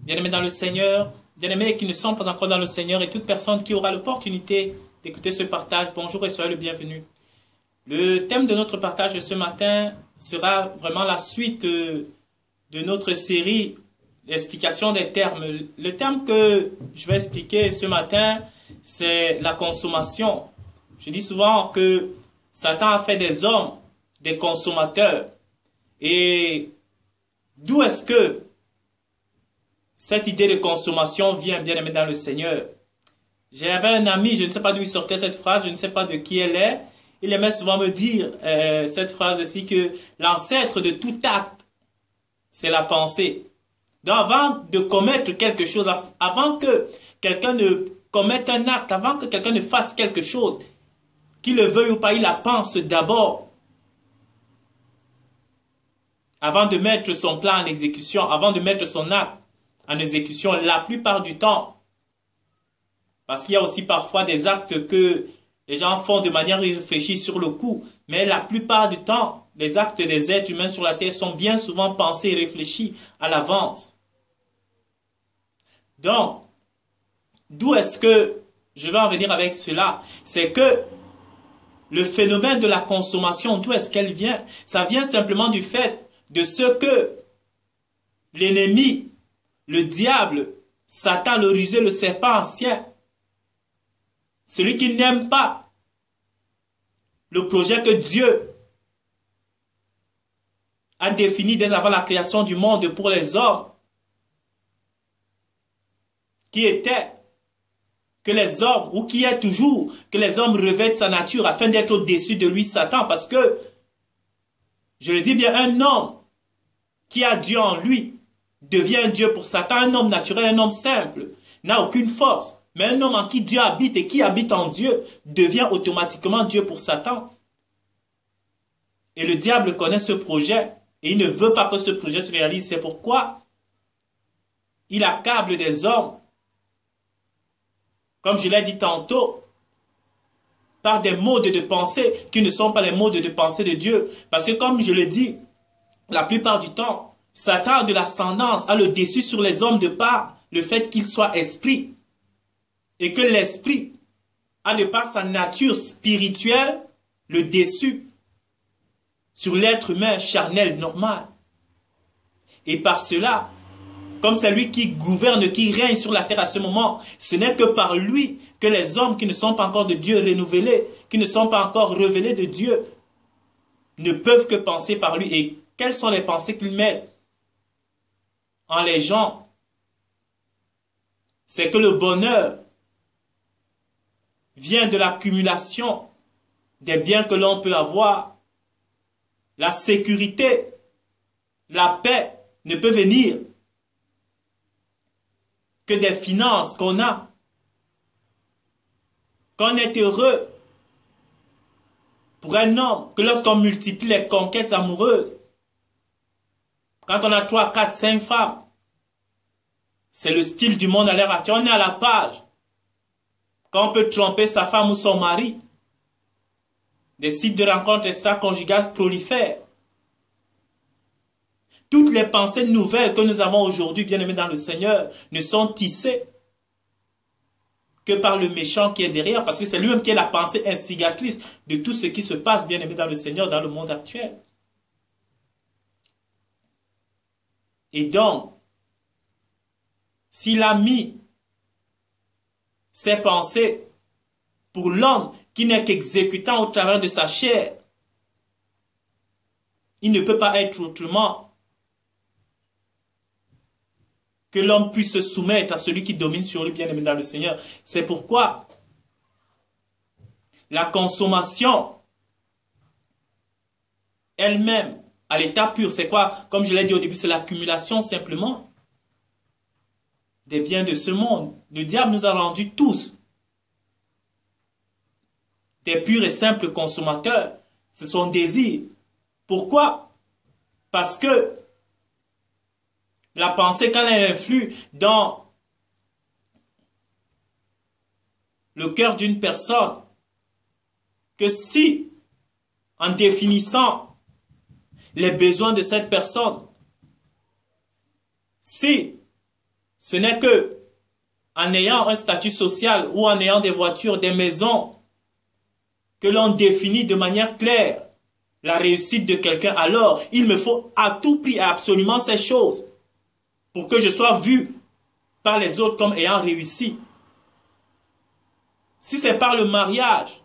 bien-aimés dans le Seigneur, bien-aimés qui ne sont pas encore dans le Seigneur et toute personne qui aura l'opportunité d'écouter ce partage, bonjour et soyez le bienvenu. Le thème de notre partage de ce matin sera vraiment la suite de notre série d'explication des termes. Le terme que je vais expliquer ce matin, c'est la consommation. Je dis souvent que Satan a fait des hommes des consommateurs. Et d'où est-ce que cette idée de consommation vient, bien aimé dans le Seigneur? J'avais un ami, je ne sais pas d'où il sortait cette phrase, je ne sais pas de qui elle est. Il aimait souvent me dire cette phrase aussi, que l'ancêtre de tout acte, c'est la pensée. Donc avant de commettre quelque chose, avant que quelqu'un ne commette un acte, avant que quelqu'un ne fasse quelque chose, qu'il le veuille ou pas, il la pense d'abord. Avant de mettre son plan en exécution, avant de mettre son acte en exécution, la plupart du temps. Parce qu'il y a aussi parfois des actes que les gens font de manière irréfléchie sur le coup. Mais la plupart du temps, les actes des êtres humains sur la terre sont bien souvent pensés et réfléchis à l'avance. Donc, d'où est-ce que je vais en venir avec cela? C'est que le phénomène de la consommation, d'où est-ce qu'elle vient? Ça vient simplement du fait de ce que l'ennemi, le diable, Satan, le rusé, le serpent ancien, celui qui n'aime pas le projet que Dieu a défini dès avant la création du monde pour les hommes, qui était que les hommes, ou qui est toujours, que les hommes revêtent sa nature afin d'être au-dessus de lui, Satan, parce que, je le dis bien, un homme qui a Dieu en lui devient un Dieu pour Satan. Un homme naturel, un homme simple, n'a aucune force. Mais un homme en qui Dieu habite et qui habite en Dieu devient automatiquement Dieu pour Satan. Et le diable connaît ce projet et il ne veut pas que ce projet se réalise. C'est pourquoi il accable des hommes, comme je l'ai dit tantôt, par des modes de pensée qui ne sont pas les modes de pensée de Dieu. Parce que comme je le dis, la plupart du temps, Satan a de l'ascendance, a le dessus sur les hommes de par le fait qu'il soit esprit. Et que l'esprit a de par sa nature spirituelle le dessus sur l'être humain charnel normal. Et par cela, comme c'est lui qui gouverne, qui règne sur la terre à ce moment, ce n'est que par lui que les hommes qui ne sont pas encore de Dieu renouvelés, qui ne sont pas encore révélés de Dieu, ne peuvent que penser par lui. Et quelles sont les pensées qu'il met en les gens? C'est que le bonheur vient de l'accumulation des biens que l'on peut avoir. La sécurité, la paix ne peut venir que des finances qu'on a. Qu'on est heureux pour un homme que lorsqu'on multiplie les conquêtes amoureuses, quand on a 3, 4, 5 femmes, c'est le style du monde à l'heure actuelle. On est à la page. Quand on peut tromper sa femme ou son mari, des sites de rencontres extra-conjugales prolifèrent. Toutes les pensées nouvelles que nous avons aujourd'hui, bien aimés dans le Seigneur, ne sont tissées que par le méchant qui est derrière, parce que c'est lui-même qui est la pensée instigatrice de tout ce qui se passe, bien aimés dans le Seigneur, dans le monde actuel. Et donc, s'il a mis ses pensées pour l'homme qui n'est qu'exécutant au travers de sa chair, il ne peut pas être autrement que l'homme puisse se soumettre à celui qui domine sur lui, bien-aimé dans le Seigneur. C'est pourquoi la consommation elle-même, à l'état pur, c'est quoi? Comme je l'ai dit au début, c'est l'accumulation simplement des biens de ce monde. Le diable nous a rendus tous des purs et simples consommateurs. C'est son désir. Pourquoi? Parce que la pensée, quand elle influe dans le cœur d'une personne, que si, en définissant les besoins de cette personne, si Ce n'est que en ayant un statut social ou en ayant des voitures, des maisons, que l'on définit de manière claire la réussite de quelqu'un. Alors, il me faut à tout prix absolument ces choses pour que je sois vu par les autres comme ayant réussi. Si c'est par le mariage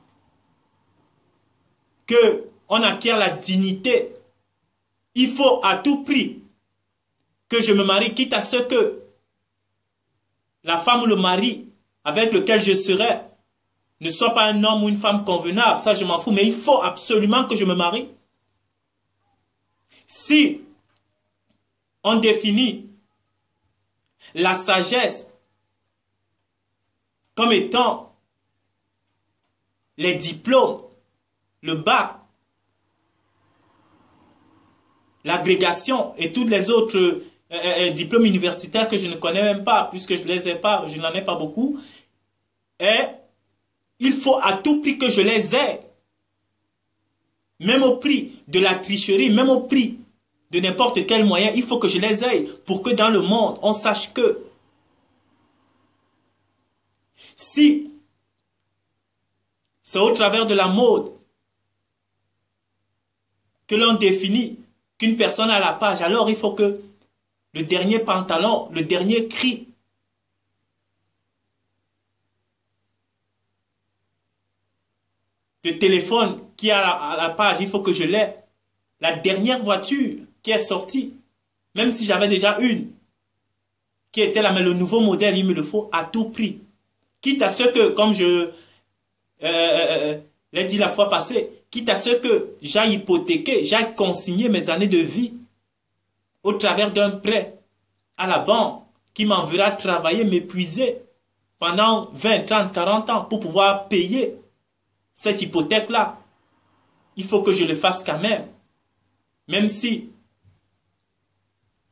que on acquiert la dignité, il faut à tout prix que je me marie, quitte à ce que la femme ou le mari avec lequel je serai ne soit pas un homme ou une femme convenable. Ça, je m'en fous, mais il faut absolument que je me marie. Si on définit la sagesse comme étant les diplômes, le bac, l'agrégation et tous les autres diplômes universitaires que je ne connais même pas, puisque je ne les ai pas, je n'en ai pas beaucoup, et il faut à tout prix que je les ai, même au prix de la tricherie, même au prix de n'importe quel moyen, il faut que je les aie pour que dans le monde, on sache que si c'est au travers de la mode que l'on définit qu'une personne a la page, alors il faut que le dernier pantalon, le dernier cri, le téléphone qui est à la page, il faut que je l'ai. La dernière voiture qui est sortie, même si j'avais déjà une, qui était là, mais le nouveau modèle, il me le faut à tout prix. Quitte à ce que, comme je l'ai dit la fois passée, quitte à ce que j'aille hypothéquer, j'aille consigner mes années de vie au travers d'un prêt à la banque qui m'enverra travailler, m'épuiser pendant 20, 30, 40 ans pour pouvoir payer cette hypothèque-là. Il faut que je le fasse quand même. Même si,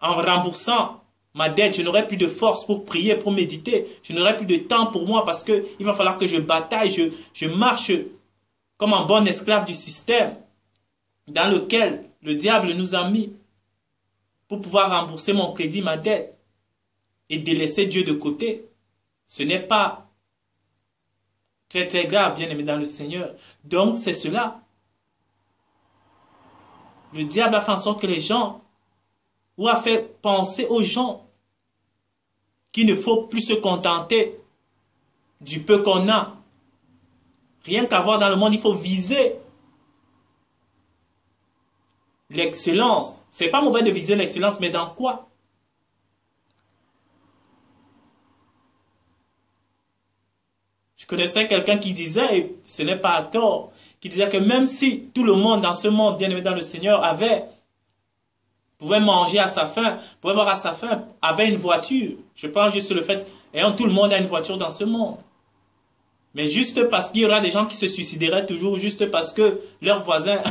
en remboursant ma dette, je n'aurai plus de force pour prier, pour méditer. Je n'aurai plus de temps pour moi parce que il va falloir que je bataille, je marche comme un bon esclave du système dans lequel le diable nous a mis pour pouvoir rembourser mon crédit, ma dette et délaisser Dieu de côté. Ce n'est pas très très grave, bien aimé dans le Seigneur. Donc c'est cela. Le diable a fait en sorte que les gens, ou a fait penser aux gens qu'il ne faut plus se contenter du peu qu'on a. Rien qu'avoir dans le monde, il faut viser l'excellence. C'est pas mauvais de viser l'excellence, mais dans quoi? Je connaissais quelqu'un qui disait, et ce n'est pas à tort, qui disait que même si tout le monde dans ce monde, bien aimé dans le Seigneur, pouvait manger à sa faim, pouvait boire à sa faim, avait une voiture. Je pense juste le fait, ayant tout le monde a une voiture dans ce monde. Mais juste parce qu'il y aura des gens qui se suicideraient toujours, juste parce que leur voisin,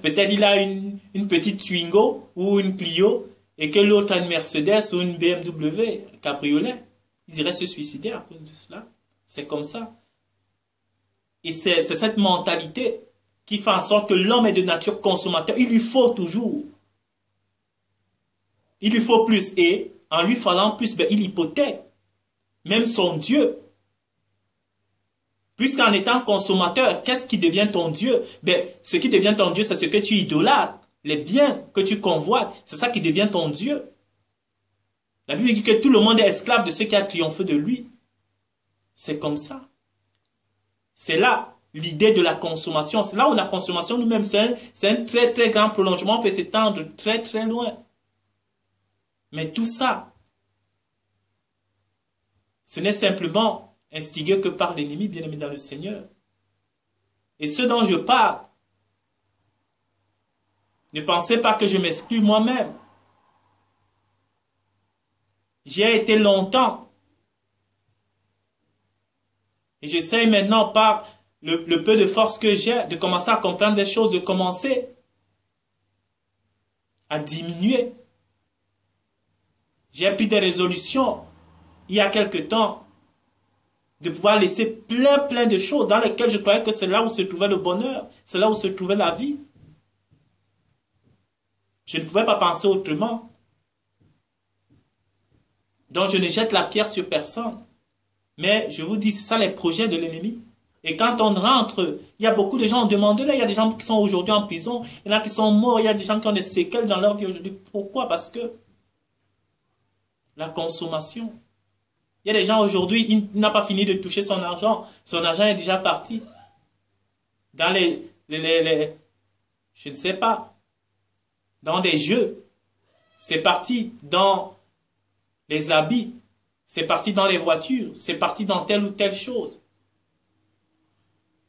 peut-être il a une petite Twingo ou une Clio, et que l'autre a une Mercedes ou une BMW, cabriolet. Ils iraient se suicider à cause de cela. C'est comme ça. Et c'est cette mentalité qui fait en sorte que l'homme est de nature consommateur. Il lui faut toujours. Il lui faut plus. Et en lui fallant plus, ben, il hypothèque même son Dieu. Puisqu'en étant consommateur, qu'est-ce qui devient ton Dieu? Ben, ce qui devient ton Dieu, c'est ce que tu idolâtres. Les biens que tu convoites, c'est ça qui devient ton Dieu. La Bible dit que tout le monde est esclave de ce qui a triomphé de lui. C'est comme ça. C'est là l'idée de la consommation. C'est là où la consommation nous-mêmes, c'est un très très grand prolongement, on peut s'étendre très très loin. Mais tout ça, ce n'est simplement instigé que par l'ennemi, bien-aimé dans le Seigneur. Et ce dont je parle, ne pensez pas que je m'exclus moi-même. J'y ai été longtemps. Et j'essaie maintenant par le peu de force que j'ai de commencer à comprendre des choses, de commencer à diminuer. J'ai pris des résolutions il y a quelque temps de pouvoir laisser plein de choses dans lesquelles je croyais que c'est là où se trouvait le bonheur, c'est là où se trouvait la vie. Je ne pouvais pas penser autrement. Donc, je ne jette la pierre sur personne. Mais je vous dis, c'est ça les projets de l'ennemi. Et quand on rentre, il y a beaucoup de gens, demandez-le, il y a des gens qui sont aujourd'hui en prison, il y en a qui sont morts, il y a des gens qui ont des séquelles dans leur vie aujourd'hui. Pourquoi? Parce que la consommation. Il y a des gens aujourd'hui, il n'a pas fini de toucher son argent est déjà parti. Dans je ne sais pas, dans des jeux, c'est parti dans les habits, c'est parti dans les voitures, c'est parti dans telle ou telle chose.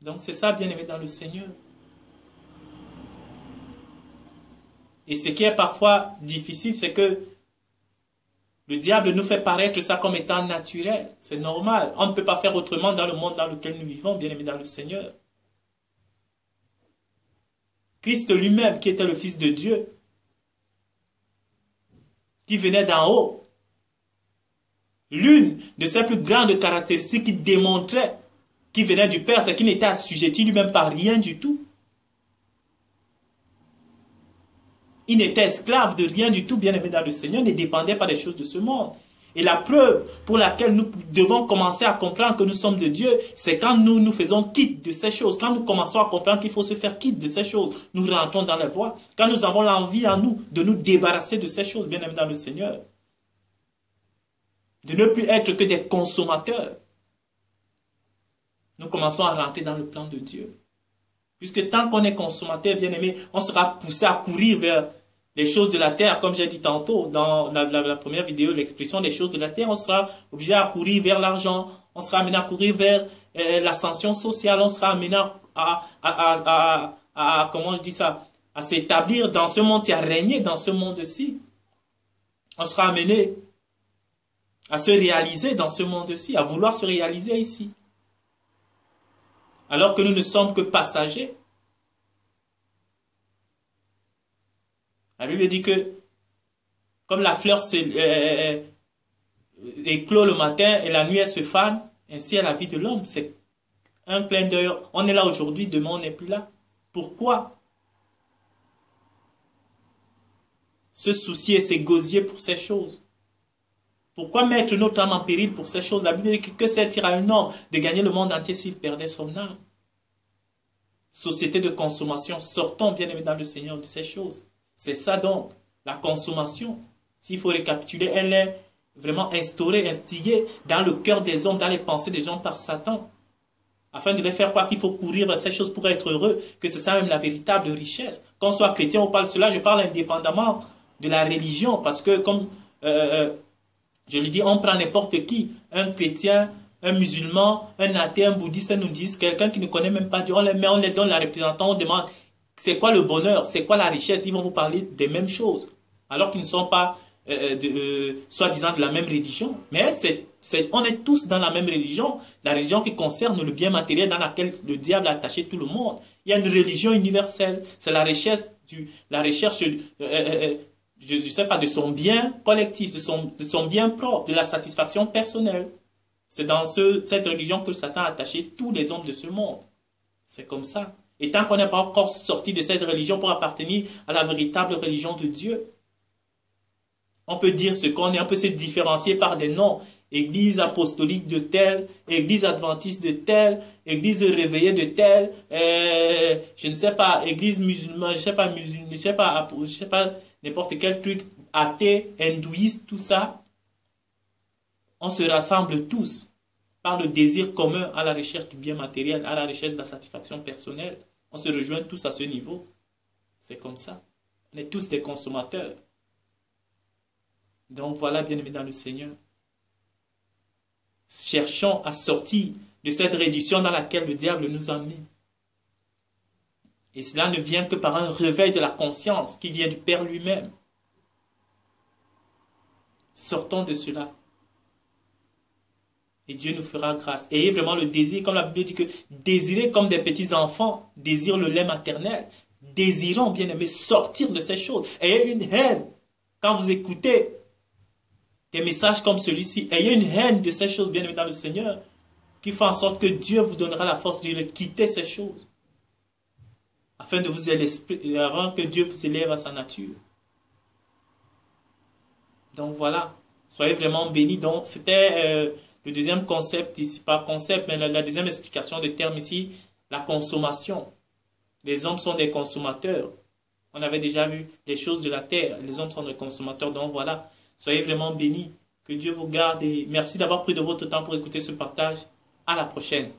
Donc c'est ça, bien-aimé dans le Seigneur. Et ce qui est parfois difficile, c'est que le diable nous fait paraître ça comme étant naturel. C'est normal. On ne peut pas faire autrement dans le monde dans lequel nous vivons, bien-aimé dans le Seigneur. Christ lui-même, qui était le Fils de Dieu, qui venait d'en haut, l'une de ses plus grandes caractéristiques qui démontrait qu'il venait du Père, c'est qu'il n'était assujetti lui-même par rien du tout. Il n'était esclave de rien du tout, bien-aimé dans le Seigneur, ne dépendait pas des choses de ce monde. Et la preuve pour laquelle nous devons commencer à comprendre que nous sommes de Dieu, c'est quand nous nous faisons quitte de ces choses. Quand nous commençons à comprendre qu'il faut se faire quitte de ces choses, nous rentrons dans la voie. Quand nous avons l'envie en nous de nous débarrasser de ces choses, bien-aimé dans le Seigneur. De ne plus être que des consommateurs. Nous commençons à rentrer dans le plan de Dieu. Puisque tant qu'on est consommateur, bien-aimé, on sera poussé à courir vers les choses de la terre, comme j'ai dit tantôt dans la première vidéo, l'expression des choses de la terre, on sera obligé à courir vers l'argent, on sera amené à courir vers l'ascension sociale, on sera amené comment je dis ça, à s'établir dans ce monde, à régner dans ce monde-ci. On sera amené à se réaliser dans ce monde-ci, à vouloir se réaliser ici. Alors que nous ne sommes que passagers. La Bible dit que comme la fleur éclot le matin et la nuit elle se fane, ainsi est la vie de l'homme. C'est un clin d'œil. On est là aujourd'hui, demain on n'est plus là. Pourquoi se soucier et s'égosier pour ces choses? Pourquoi mettre notre âme en péril pour ces choses? La Bible dit que servir à un homme de gagner le monde entier s'il perdait son âme. Société de consommation, sortons bien aimés dans le Seigneur de ces choses. C'est ça donc, la consommation. S'il faut récapituler, elle est vraiment instaurée, instillée dans le cœur des hommes, dans les pensées des gens par Satan. Afin de les faire croire qu'il faut courir vers ces choses pour être heureux, que c'est ça même la véritable richesse. Qu'on soit chrétien ou pas, cela, je parle indépendamment de la religion, parce que comme je lui dis, on prend n'importe qui, un chrétien, un musulman, un athée, un bouddhiste, un nudiste, quelqu'un qui ne connaît même pas Dieu, on les met, on les donne la représentation, on demande c'est quoi le bonheur, c'est quoi la richesse, ils vont vous parler des mêmes choses, alors qu'ils ne sont pas soi-disant de la même religion, mais on est tous dans la même religion, la religion qui concerne le bien matériel dans laquelle le diable a attaché tout le monde. Il y a une religion universelle, c'est la recherche je ne sais pas, de son bien collectif, de son bien propre, de la satisfaction personnelle. C'est dans cette religion que Satan a attaché tous les hommes de ce monde. C'est comme ça. Et tant qu'on n'est pas encore sorti de cette religion pour appartenir à la véritable religion de Dieu, on peut dire ce qu'on est, on peut se différencier par des noms. Église apostolique de telle, église adventiste de telle, église réveillée de telle, je ne sais pas, église musulmane, je ne sais pas, n'importe quel truc, athée, hindouiste, tout ça. On se rassemble tous par le désir commun à la recherche du bien matériel, à la recherche de la satisfaction personnelle. On se rejoint tous à ce niveau. C'est comme ça. On est tous des consommateurs. Donc voilà, bien-aimés dans le Seigneur. Cherchons à sortir de cette réduction dans laquelle le diable nous a mis. Et cela ne vient que par un réveil de la conscience qui vient du Père lui-même. Sortons de cela. Et Dieu nous fera grâce. Ayez vraiment le désir, comme la Bible dit que désirez comme des petits enfants, désirent le lait maternel. Désirons, bien-aimés, sortir de ces choses. Ayez une haine. Quand vous écoutez des messages comme celui-ci, ayez une haine de ces choses, bien-aimés dans le Seigneur, qui fait en sorte que Dieu vous donnera la force de quitter ces choses, afin de vous élever, avant que Dieu vous élève à sa nature. Donc voilà, Soyez vraiment bénis. Donc, c'était le deuxième concept ici, pas concept, mais la deuxième explication de terme ici, la consommation. Les hommes sont des consommateurs. On avait déjà vu les choses de la terre. Les hommes sont des consommateurs. Donc voilà, soyez vraiment bénis. Que Dieu vous garde et merci d'avoir pris de votre temps pour écouter ce partage. À la prochaine.